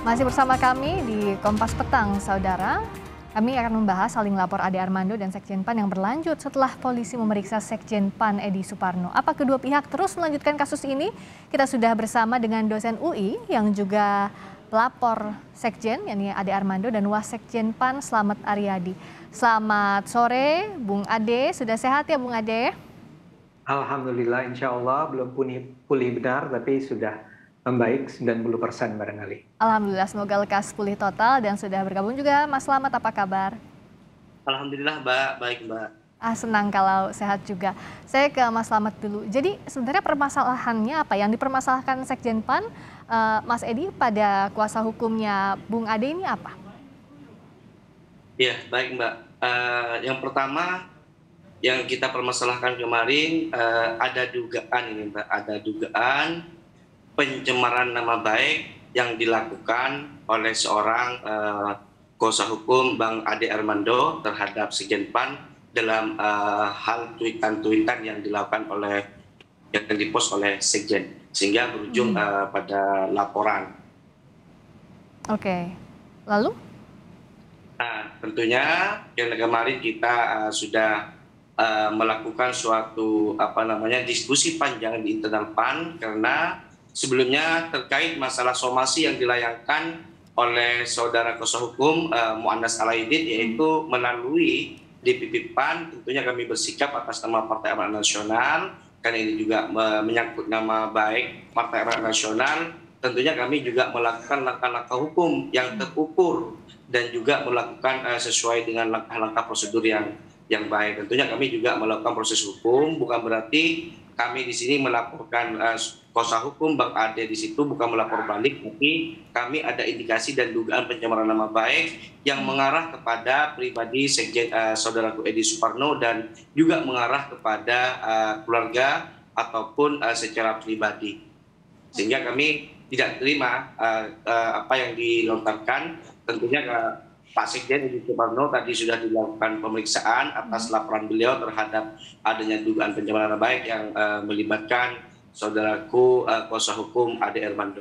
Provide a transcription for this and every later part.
Masih bersama kami di Kompas Petang, saudara. Kami akan membahas saling lapor Ade Armando dan Sekjen PAN yang berlanjut setelah polisi memeriksa Sekjen PAN Edi Suparno. Apa kedua pihak terus melanjutkan kasus ini? Kita sudah bersama dengan dosen UI yang juga pelapor Sekjen, yakni Ade Armando, dan Wasekjen PAN Slamet Aryadi. Selamat sore, Bung Ade. Sudah sehat ya, Bung Ade? Alhamdulillah, insya Allah belum pulih benar, tapi sudah membaik 90% barangkali. Alhamdulillah, semoga lekas pulih total. Dan sudah bergabung juga Mas Slamet, apa kabar? Alhamdulillah, Mbak. Baik, Mbak. Senang kalau sehat juga. Saya ke Mas Slamet dulu. Jadi sebenarnya permasalahannya apa? Yang dipermasalahkan Sekjen PAN, Mas Edi, pada kuasa hukumnya Bung Ade ini apa? Ya, baik, Mbak. Yang pertama, yang kita permasalahkan kemarin, ada dugaan ini, Mbak. Ada dugaan pencemaran nama baik yang dilakukan oleh seorang kuasa hukum Bang Ade Armando terhadap Sekjen PAN dalam hal tweetan-tweetan yang dilakukan oleh yang dipost oleh Sekjen, sehingga berujung pada laporan. Oke, lalu? Nah, tentunya yang kemarin kita sudah melakukan suatu diskusi panjang di internal PAN, karena sebelumnya terkait masalah somasi yang dilayangkan oleh saudara kuasa hukum Mu'annas Alaidit, yaitu melalui DPP PAN. Tentunya kami bersikap atas nama Partai Amanat Nasional, karena ini juga menyangkut nama baik Partai Amanat Nasional. Tentunya kami juga melakukan langkah-langkah hukum yang terukur dan juga melakukan sesuai dengan langkah-langkah prosedur yang baik. Tentunya kami juga melakukan proses hukum, bukan berarti kami di sini melaporkan kuasa hukum Bang Ade di situ bukan melapor balik, tapi kami ada indikasi dan dugaan pencemaran nama baik yang mengarah kepada pribadi Sekjen saudaraku Edi Suparno dan juga mengarah kepada keluarga ataupun secara pribadi. Sehingga kami tidak terima apa yang dilontarkan. Tentunya Pak Sekjen Edi Suparno tadi sudah dilakukan pemeriksaan atas laporan beliau terhadap adanya dugaan pencemaran nama baik yang melibatkan saudaraku kuasa hukum Ade Armando.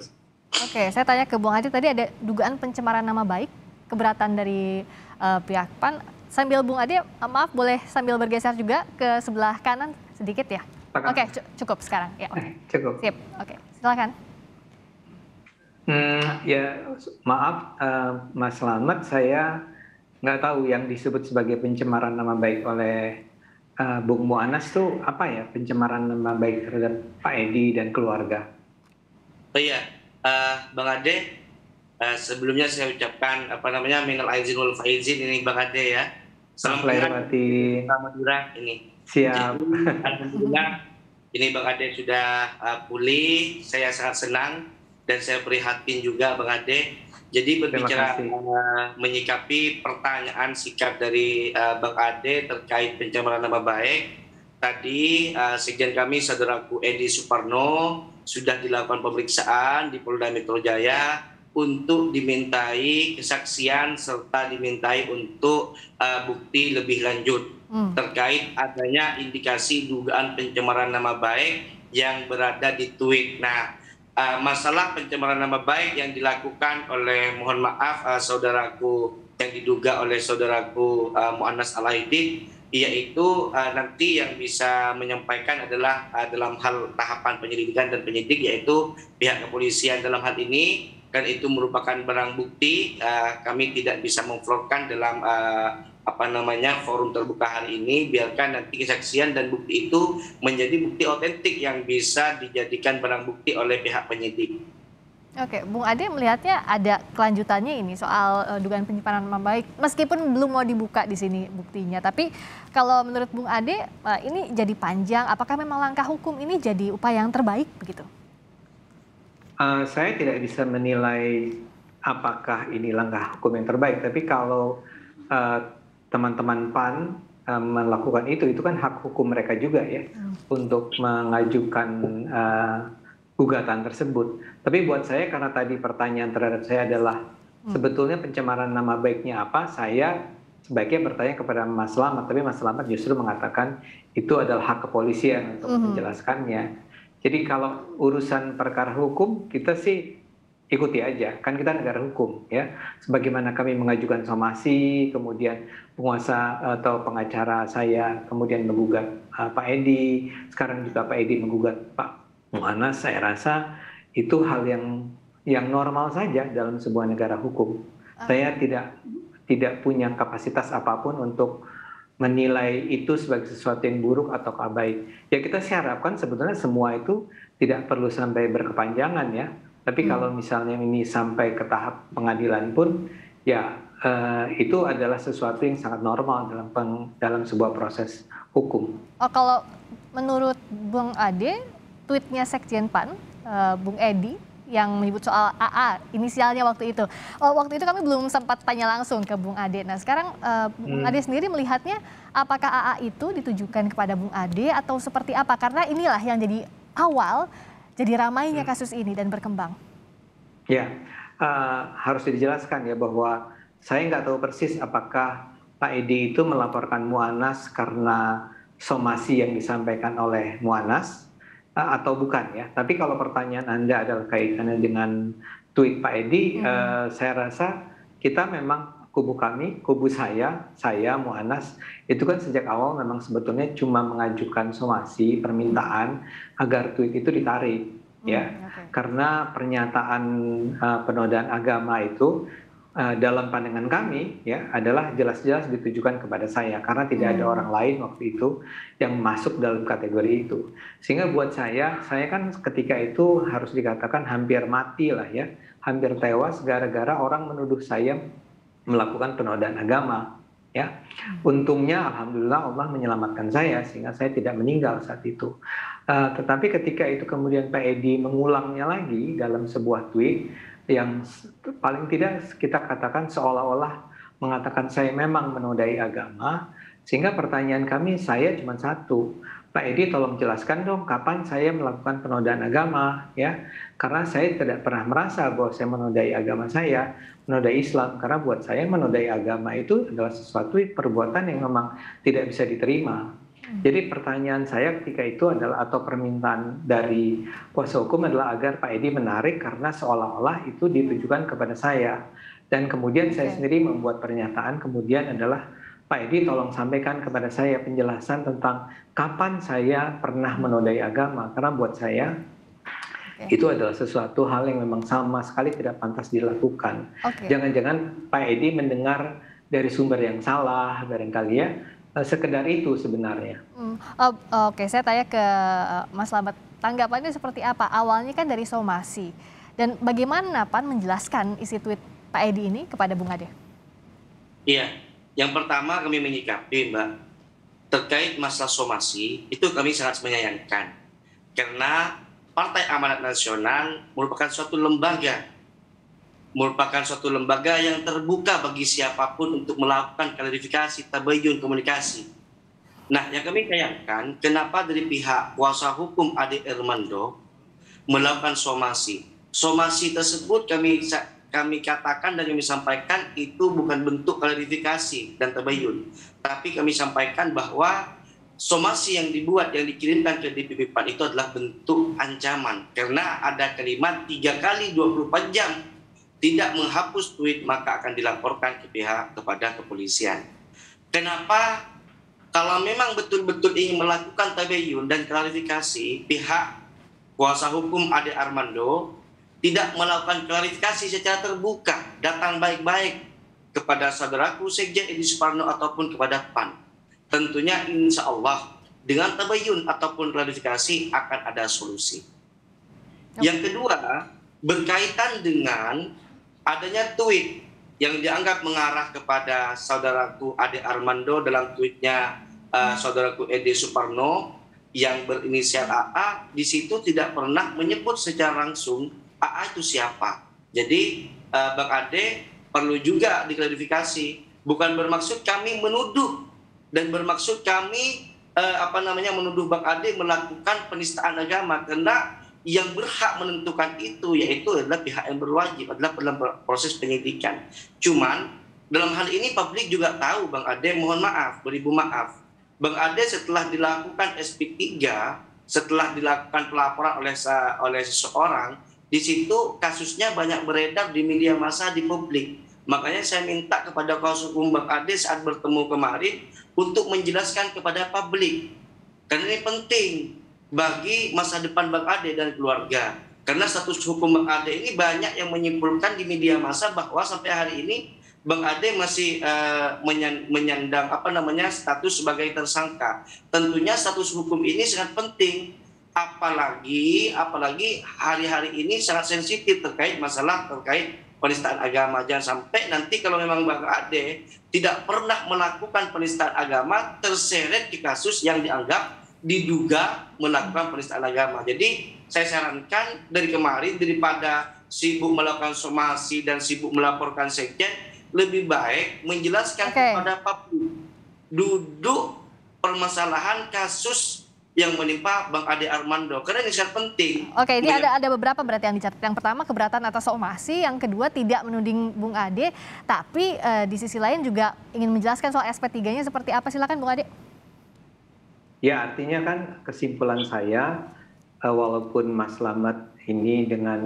Oke, saya tanya ke Bung Ade, tadi ada dugaan pencemaran nama baik, keberatan dari pihak PAN. Sambil Bung Ade, maaf boleh sambil bergeser juga ke sebelah kanan sedikit ya? Oke, cukup sekarang. Ya, Cukup. Sip, oke, silakan. Ya, maaf Mas Slamet, saya nggak tahu yang disebut sebagai pencemaran nama baik oleh Bung Mu'annas itu apa ya, pencemaran nama baik terhadap Pak Edi dan keluarga? Oh iya, Bang Ade, sebelumnya saya ucapkan minal aizin wal faizin ini Bang Ade ya. Salam lahir batin. Madura ini. Siap. Jadi, alhamdulillah ini Bang Ade sudah pulih. Saya sangat senang dan saya prihatin juga Bang Ade. Jadi berbicara menyikapi pertanyaan sikap dari Bang Ade terkait pencemaran nama baik, tadi Sekjen kami saudaraku Edi Suparno sudah dilakukan pemeriksaan di Polda Metro Jaya untuk dimintai kesaksian serta dimintai untuk bukti lebih lanjut terkait adanya indikasi dugaan pencemaran nama baik yang berada di tweet. Nah, masalah pencemaran nama baik yang dilakukan oleh, mohon maaf, saudaraku yang diduga oleh saudaraku Mu'annas Alaidit, yaitu nanti yang bisa menyampaikan adalah dalam hal tahapan penyelidikan dan penyidik, yaitu pihak kepolisian dalam hal ini, kan itu merupakan barang bukti. Kami tidak bisa memflorkan dalam forum terbuka hari ini. Biarkan nanti kesaksian dan bukti itu menjadi bukti otentik yang bisa dijadikan barang bukti oleh pihak penyidik. Oke, Bung Ade melihatnya ada kelanjutannya ini soal dugaan pencemaran nama baik, meskipun belum mau dibuka di sini buktinya. Tapi kalau menurut Bung Ade ini jadi panjang, apakah memang langkah hukum ini jadi upaya yang terbaik begitu? Saya tidak bisa menilai apakah ini langkah hukum yang terbaik, tapi kalau teman-teman PAN melakukan itu kan hak hukum mereka juga ya untuk mengajukan gugatan tersebut. Tapi buat saya, karena tadi pertanyaan terhadap saya adalah sebetulnya pencemaran nama baiknya apa, saya sebaiknya bertanya kepada Mas Slamet, tapi Mas Slamet justru mengatakan itu adalah hak kepolisian untuk menjelaskannya. Jadi kalau urusan perkara hukum, kita sih ikuti aja, kan kita negara hukum ya. Sebagaimana kami mengajukan somasi, kemudian penguasa atau pengacara saya kemudian menggugat Pak Edi, sekarang juga Pak Edi menggugat Pak Mu'anas, saya rasa itu hal yang normal saja dalam sebuah negara hukum. Saya tidak punya kapasitas apapun untuk menilai itu sebagai sesuatu yang buruk atau baik. Ya kita sih harapkan sebetulnya semua itu tidak perlu sampai berkepanjangan ya. Tapi kalau misalnya ini sampai ke tahap pengadilan pun, ya itu adalah sesuatu yang sangat normal dalam sebuah proses hukum. Oh, kalau menurut Bung Ade, tweetnya Sekjen PAN, Bung Edi, yang menyebut soal AA, inisialnya waktu itu. Waktu itu kami belum sempat tanya langsung ke Bung Ade. Nah sekarang Bung Ade sendiri melihatnya apakah AA itu ditujukan kepada Bung Ade atau seperti apa? Karena inilah yang jadi awal jadi ramainya kasus ini dan berkembang. Ya, harus dijelaskan ya bahwa saya nggak tahu persis apakah Pak Edi itu melaporkan Mu'anas karena somasi yang disampaikan oleh Mu'anas atau bukan ya. Tapi kalau pertanyaan Anda adalah kaitannya dengan tweet Pak Edi, saya rasa kita memang kubu saya Mu'anas itu kan sejak awal memang sebetulnya cuma mengajukan somasi permintaan agar tweet itu ditarik ya, karena pernyataan penodaan agama itu dalam pandangan kami ya adalah jelas-jelas ditujukan kepada saya karena tidak ada orang lain waktu itu yang masuk dalam kategori itu. Sehingga buat saya kan ketika itu harus dikatakan hampir mati lah ya, hampir tewas gara-gara orang menuduh saya melakukan penodaan agama ya. Untungnya alhamdulillah Allah menyelamatkan saya sehingga saya tidak meninggal saat itu. Tetapi ketika itu kemudian Pak Edi mengulangnya lagi dalam sebuah tweet yang paling tidak kita katakan seolah-olah mengatakan saya memang menodai agama, sehingga pertanyaan kami saya cuma satu, Pak Edi tolong jelaskan dong kapan saya melakukan penodaan agama ya, karena saya tidak pernah merasa bahwa saya menodai agama saya, menodai Islam, karena buat saya menodai agama itu adalah sesuatu perbuatan yang memang tidak bisa diterima. Jadi pertanyaan saya ketika itu adalah atau permintaan dari kuasa hukum adalah agar Pak Edi menarik karena seolah-olah itu ditujukan kepada saya. Dan kemudian saya sendiri membuat pernyataan kemudian adalah Pak Edi tolong sampaikan kepada saya penjelasan tentang kapan saya pernah menodai agama. Karena buat saya itu adalah sesuatu hal yang memang sama sekali tidak pantas dilakukan. Jangan-jangan Pak Edi mendengar dari sumber yang salah barangkali ya. Sekedar itu sebenarnya. Oke, saya tanya ke Mas Slamet, tanggapannya seperti apa? Awalnya kan dari somasi, dan bagaimana PAN menjelaskan isi tweet Pak Edi ini kepada Bung Ade? Iya, yang pertama kami menyikapi Mbak, terkait masalah somasi, itu kami sangat menyayangkan. Karena Partai Amanat Nasional merupakan suatu lembaga yang terbuka bagi siapapun untuk melakukan klarifikasi, tabayun, komunikasi. Nah, yang kami sayangkan, kenapa dari pihak kuasa hukum Ade Armando melakukan somasi. Somasi tersebut kami katakan dan kami sampaikan itu bukan bentuk klarifikasi dan tabayun. Tapi kami sampaikan bahwa somasi yang dibuat, yang dikirimkan ke DPP PAN itu adalah bentuk ancaman. Karena ada kalimat 3 kali 24 jam tidak menghapus tweet maka akan dilaporkan kepada kepolisian. Kenapa? Kalau memang betul-betul ingin melakukan tabayun dan klarifikasi, pihak kuasa hukum Ade Armando tidak melakukan klarifikasi secara terbuka, datang baik-baik kepada saudaraku Sekjen Edi Suparno ataupun kepada PAN. Tentunya insya Allah dengan tabayun ataupun klarifikasi akan ada solusi. Yang kedua, berkaitan dengan adanya tweet yang dianggap mengarah kepada saudaraku Ade Armando dalam tweetnya saudaraku Edi Suparno yang berinisial AA, di situ tidak pernah menyebut secara langsung AA itu siapa. Jadi Bang Ade perlu juga diklarifikasi, bukan bermaksud kami menuduh dan bermaksud kami menuduh Bang Ade melakukan penistaan agama, karena yang berhak menentukan itu yaitu adalah pihak yang berwajib, adalah dalam proses penyidikan. Cuman dalam hal ini publik juga tahu Bang Ade, mohon maaf, beribu maaf, Bang Ade setelah dilakukan SP3, setelah dilakukan pelaporan oleh seseorang, Di situ kasusnya banyak beredar di media massa, di publik. Makanya saya minta kepada kuasa hukum Bang Ade saat bertemu kemarin untuk menjelaskan kepada publik. Karena ini penting bagi masa depan Bang Ade dan keluarga. Karena status hukum Bang Ade ini banyak yang menyimpulkan di media massa bahwa sampai hari ini Bang Ade masih menyandang status sebagai tersangka. Tentunya status hukum ini sangat penting. Apalagi hari-hari ini sangat sensitif terkait penistaan agama. Jangan sampai nanti kalau memang Bang Ade tidak pernah melakukan penistaan agama terseret di kasus yang diduga melakukan penistaan agama. Jadi saya sarankan dari kemarin, daripada sibuk melakukan somasi dan sibuk melaporkan sekjen, lebih baik menjelaskan kepada publik duduk permasalahan kasus yang menimpa Bang Ade Armando, karena ini sangat penting. Oke, ini ada beberapa berarti yang dicatat. Yang pertama keberatan atas somasi, yang kedua tidak menuding Bung Ade, tapi di sisi lain juga ingin menjelaskan soal SP3-nya seperti apa. Silakan Bung Ade. Ya, artinya kan kesimpulan saya, walaupun Mas Slamet ini dengan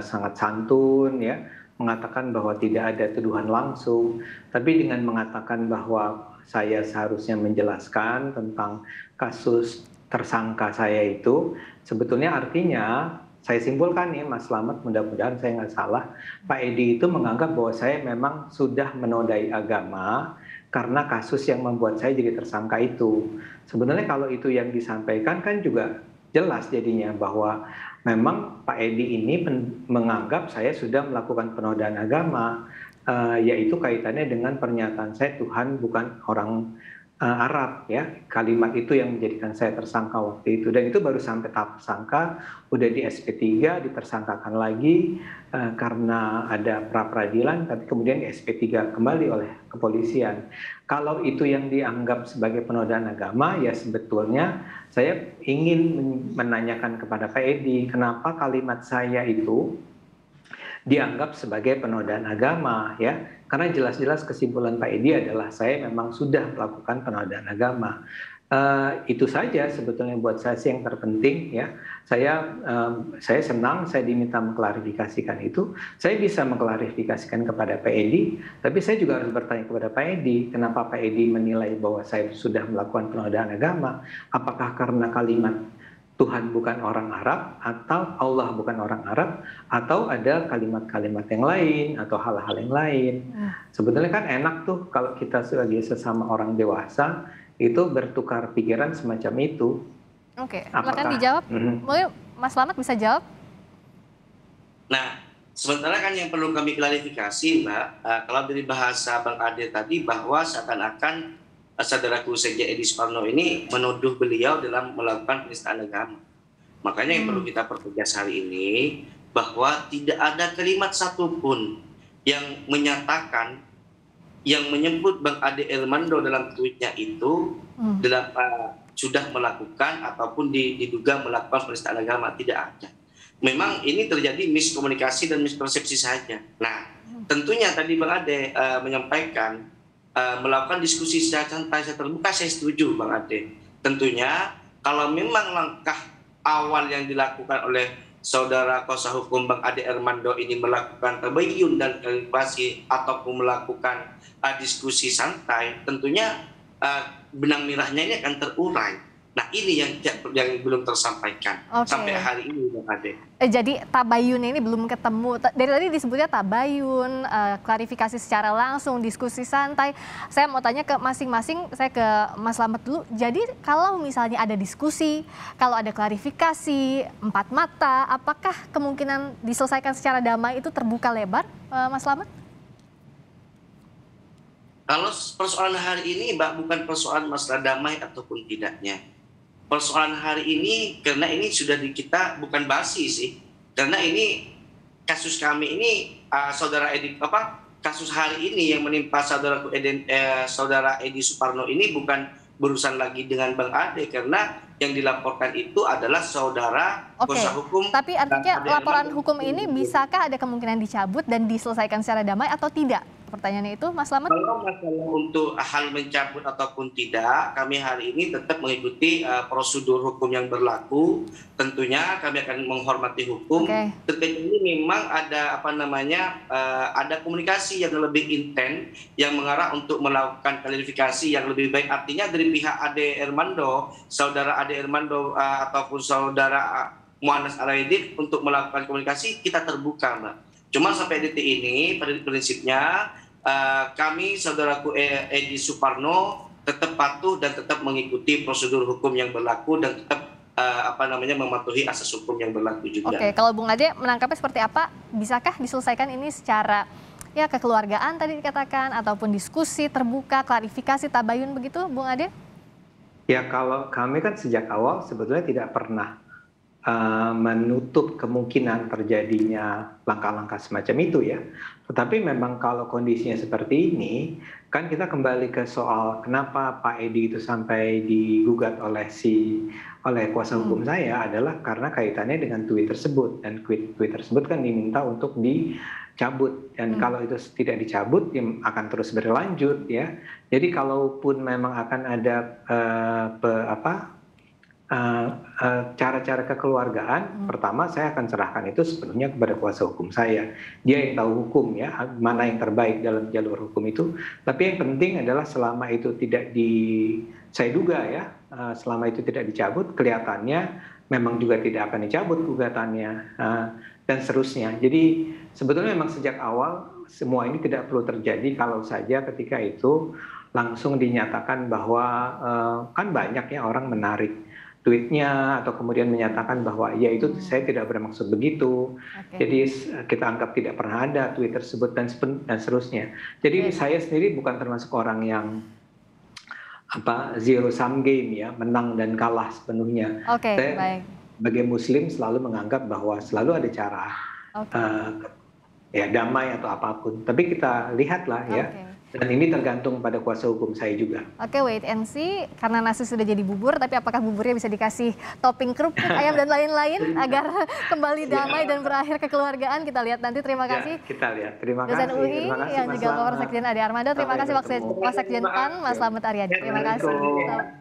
sangat santun ya mengatakan bahwa tidak ada tuduhan langsung, tapi dengan mengatakan bahwa saya seharusnya menjelaskan tentang kasus tersangka saya itu, sebetulnya artinya saya simpulkan nih Mas Slamet, mudah-mudahan saya nggak salah, Pak Edi itu menganggap bahwa saya memang sudah menodai agama karena kasus yang membuat saya jadi tersangka itu. Sebenarnya kalau itu yang disampaikan kan juga jelas jadinya bahwa memang Pak Edi ini menganggap saya sudah melakukan penodaan agama, yaitu kaitannya dengan pernyataan saya Tuhan bukan orang Arab ya. Kalimat itu yang menjadikan saya tersangka waktu itu, dan itu baru sampai tahap tersangka, udah di SP3 ditersangkakan lagi karena ada pra peradilan, tapi kemudian di SP3 kembali oleh kepolisian. Kalau itu yang dianggap sebagai penodaan agama, ya sebetulnya saya ingin menanyakan kepada Pak Edi, kenapa kalimat saya itu dianggap sebagai penodaan agama ya, karena jelas-jelas kesimpulan Pak Edi adalah saya memang sudah melakukan penodaan agama. Itu saja sebetulnya buat saya sih yang terpenting ya. Saya senang saya diminta mengklarifikasikan itu. Saya bisa mengklarifikasikan kepada Pak Edi, tapi saya juga harus bertanya kepada Pak Edi, kenapa Pak Edi menilai bahwa saya sudah melakukan penodaan agama? Apakah karena kalimat Tuhan bukan orang Arab, atau Allah bukan orang Arab, atau ada kalimat-kalimat yang lain, atau hal-hal yang lain. Sebetulnya kan enak tuh kalau kita sebagai sesama orang dewasa itu bertukar pikiran semacam itu. Oke, silakan dijawab. Mungkin Mas Slamet bisa jawab. Nah, sementara kan yang perlu kami klarifikasi, Mbak, kalau dari bahasa Bang Ade tadi bahwa seakan-akan saudaraku Sekjen Edi Suparno ini menuduh beliau dalam melakukan penistaan agama. Makanya yang perlu kita pertegas hari ini bahwa tidak ada kalimat satupun yang menyatakan, yang menyebut Bang Ade Armando dalam tweetnya itu sudah melakukan ataupun diduga melakukan penistaan agama. Tidak ada. Memang ini terjadi miskomunikasi dan mispersepsi saja. Nah, tentunya tadi Bang Ade menyampaikan melakukan diskusi secara santai, secara terbuka, saya setuju Bang Ade. Tentunya kalau memang langkah awal yang dilakukan oleh saudara kuasa hukum Bang Ade Armando ini melakukan tabayun dan klarifikasi ataupun melakukan diskusi santai, tentunya benang merahnya ini akan terurai. Nah, ini yang belum tersampaikan sampai hari ini Bang Ade. Jadi tabayun ini belum ketemu. Dari tadi disebutnya tabayun, klarifikasi secara langsung, diskusi santai. Saya mau tanya ke masing-masing, saya ke Mas Slamet dulu. Jadi kalau misalnya ada diskusi, kalau ada klarifikasi, empat mata, apakah kemungkinan diselesaikan secara damai itu terbuka lebar, Mas Slamet? Kalau persoalan hari ini, Mbak, bukan persoalan masalah damai ataupun tidaknya. Persoalan hari ini, karena ini sudah kita bukan basi sih, karena ini kasus kami ini saudara Edi kasus hari ini yang menimpa saudara Edi Suparno ini bukan berurusan lagi dengan Bang Ade, karena yang dilaporkan itu adalah saudara kuasa hukum. Tapi artinya laporan hukum ini bisakah ada kemungkinan dicabut dan diselesaikan secara damai atau tidak, Pertanyaannya itu, Mas Slamet? Kalau masalah untuk hal mencabut ataupun tidak, kami hari ini tetap mengikuti prosedur hukum yang berlaku. Tentunya kami akan menghormati hukum. Terkait ini memang ada ada komunikasi yang lebih intens yang mengarah untuk melakukan klarifikasi yang lebih baik. Artinya dari pihak Ade Armando, saudara Ade Armando ataupun saudara Muannas Alaidit untuk melakukan komunikasi kita terbuka, Mbak. Cuma sampai detik ini pada prinsipnya kami saudaraku Edi Suparno tetap patuh dan tetap mengikuti prosedur hukum yang berlaku dan tetap mematuhi asas hukum yang berlaku juga. Oke, kalau Bung Ade menangkapnya seperti apa? Bisakah diselesaikan ini secara kekeluargaan tadi dikatakan ataupun diskusi terbuka, klarifikasi, tabayun begitu, Bung Ade? Ya, kalau kami kan sejak awal sebetulnya tidak pernah menutup kemungkinan terjadinya langkah-langkah semacam itu ya. Tetapi memang kalau kondisinya seperti ini, kan kita kembali ke soal kenapa Pak Edi itu sampai digugat oleh kuasa hukum saya adalah karena kaitannya dengan tweet tersebut, dan tweet tersebut kan diminta untuk dicabut, dan kalau itu tidak dicabut ya akan terus berlanjut ya. Jadi kalaupun memang akan ada cara-cara kekeluargaan, pertama saya akan serahkan itu sepenuhnya kepada kuasa hukum saya. Dia yang tahu hukum ya, mana yang terbaik dalam jalur hukum itu. Tapi yang penting adalah selama itu saya duga ya, selama itu tidak dicabut, kelihatannya memang juga tidak akan dicabut gugatannya dan seterusnya. Jadi sebetulnya memang sejak awal semua ini tidak perlu terjadi kalau saja ketika itu langsung dinyatakan bahwa kan banyak ya orang menarik tweetnya atau kemudian menyatakan bahwa ya itu saya tidak bermaksud begitu. Jadi kita anggap tidak pernah ada tweet tersebut dan seterusnya. Jadi saya sendiri bukan termasuk orang yang zero sum game ya, menang dan kalah sepenuhnya. Saya sebagai Muslim selalu menganggap bahwa selalu ada cara ya damai atau apapun. Tapi kita lihatlah ya. Dan ini tergantung pada kuasa hukum saya juga. Oke, wait and see. Karena nasi sudah jadi bubur, tapi apakah buburnya bisa dikasih topping kerupuk, ayam dan lain-lain agar kembali damai dan berakhir kekeluargaan? Kita lihat nanti. Terima kasih. Kita lihat. Terima kasih. Dosen UI yang juga Wasekjen Ade Armando. Terima kasih Wasekjen PAN, Mas Slamet Aryadi. Terima kasih.